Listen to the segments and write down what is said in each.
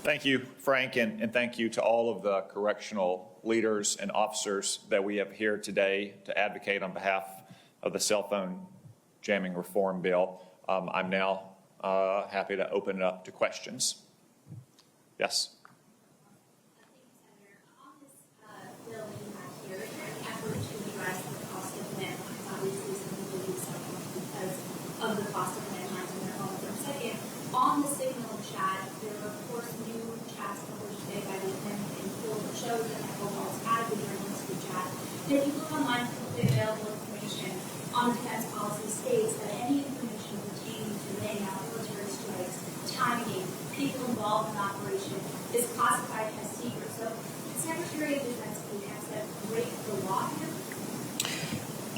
Thank you, Frank, and thank you to all of the correctional leaders and officers that we have here today to advocate on behalf of the cell phone jamming reform bill. I'm now happy to open it up to questions. Yes. Of the cost of landlines in their homes. And second, on the Signal chat, there are of course new chats published today by the Independent and Forbes that shows that Michael Waltz added the journalistic chat. And if you look online, publicly available information on the defense policy states that any information pertaining to laying out military strikes, timing, people involved in the operation is classified as secret. So Secretary of Defense Pete Hegseth break the law here?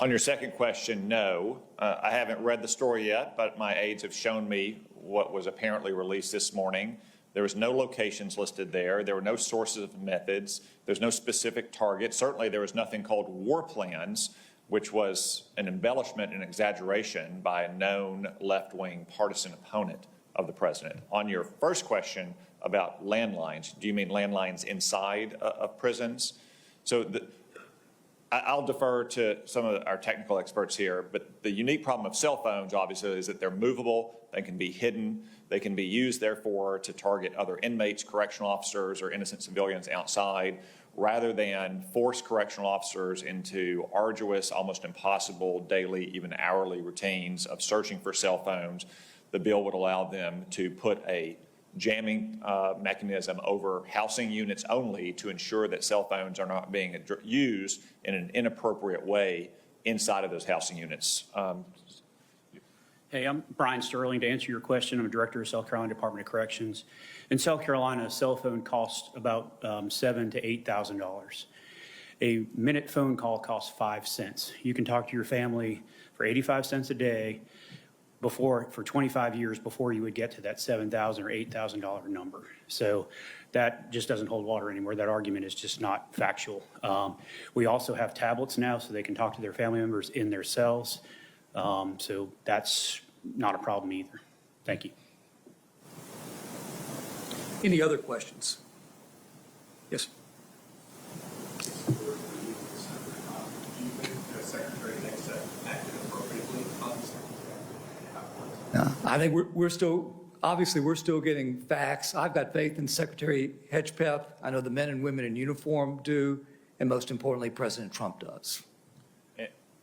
On your second question, no. I haven't read the story yet, but my aides have shown me what was apparently released this morning. There was no locations listed there. There were no sources of methods. There's no specific target. Certainly there was nothing called war plans, which was an embellishment and exaggeration by a known left-wing partisan opponent of the president. On your first question about landlines, do you mean landlines inside of prisons? So I'll defer to some of our technical experts here, but the unique problem of cell phones, obviously, is that they're movable, they can be hidden, they can be used, therefore, to target other inmates, correctional officers, or innocent civilians outside, rather than force correctional officers into arduous, almost impossible daily, even hourly routines of searching for cell phones. The bill would allow them to put a jamming mechanism over housing units only to ensure that cell phones are not being used in an inappropriate way inside of those housing units. Hey, I'm Brian Sterling. To answer your question, I'm a director of South Carolina Department of Corrections. In South Carolina, a cell phone costs about $7,000 to $8,000. A minute phone call costs 5 cents. You can talk to your family for 85 cents a day for 25 years before you would get to that $7,000 or $8,000 number. So that just doesn't hold water anymore. That argument is just not factual. We also have tablets now so they can talk to their family members in their cells. So that's not a problem either. Thank you. Any other questions? Yes. Do you think Secretary Hegseth acted appropriately on this? I think we're still getting facts. I've got faith in Secretary Hegseth. I know the men and women in uniform do, and most importantly, President Trump does.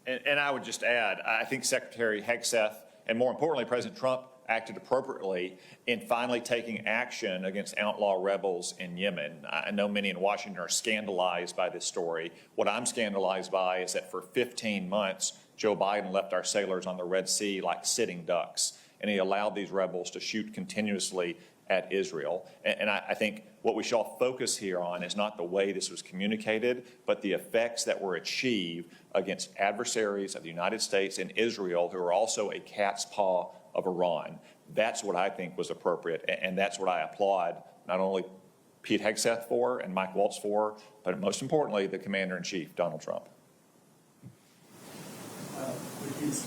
And I would just add, I think Secretary Hegseth, and more importantly, President Trump, acted appropriately in finally taking action against outlaw rebels in Yemen. I know many in Washington are scandalized by this story. What I'm scandalized by is that for 15 months, Joe Biden left our sailors on the Red Sea like sitting ducks, and he allowed these rebels to shoot continuously at Israel. And I think what we shall focus here on is not the way this was communicated, but the effects that were achieved against adversaries of the United States and Israel who are also a cat's paw of Iran. That's what I think was appropriate, and that's what I applaud not only Pete Hegseth for and Mike Waltz for, but most importantly, the Commander-in-Chief, Donald Trump. Is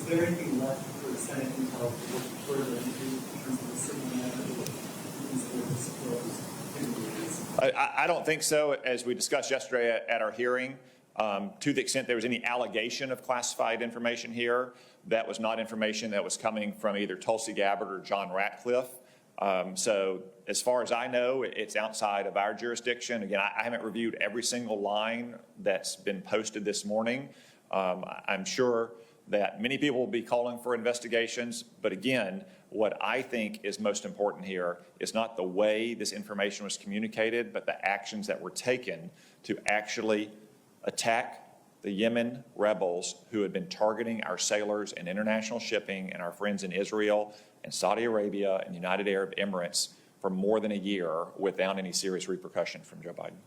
there anything left for the Senate intel to look further into in terms of the Signal matter? I don't think so. As we discussed yesterday at our hearing, to the extent there was any allegation of classified information here, that was not information that was coming from either Tulsi Gabbard or John Ratcliffe. So as far as I know, it's outside of our jurisdiction. Again, I haven't reviewed every single line that's been posted this morning. I'm sure that many people will be calling for investigations, but again, what I think is most important here is not the way this information was communicated, but the actions that were taken to actually attack the Yemen rebels who had been targeting our sailors and international shipping and our friends in Israel and Saudi Arabia and the United Arab Emirates for more than a year without any serious repercussion from Joe Biden.